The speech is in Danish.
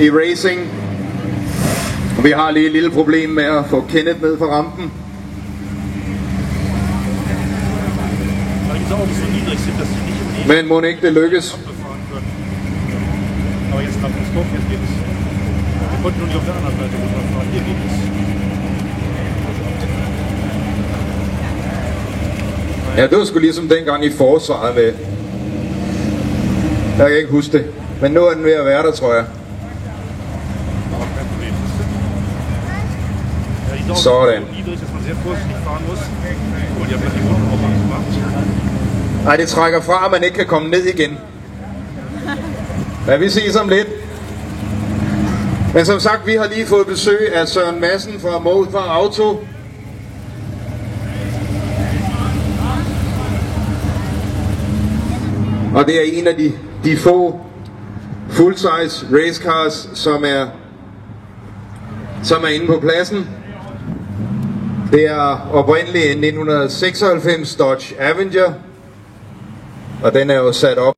i racing. Vi har lige et lille problem med at få Kenneth ned fra rampen. Men må ikke det lykkes. Ja, det var sgu ligesom dengang i forsvaret med. Jeg kan ikke huske det. Men nu er den ved at være der, tror jeg. Sådan. Nej, det trækker fra, at man ikke kan komme ned igen. Men vi ses om lidt. Men som sagt, vi har lige fået besøg af Søren Madsen fra Motor Auto. Og det er en af de få full-size racecars, som er inde på pladsen. Det er oprindeligt en 1996 Dodge Avenger, og den er jo sat op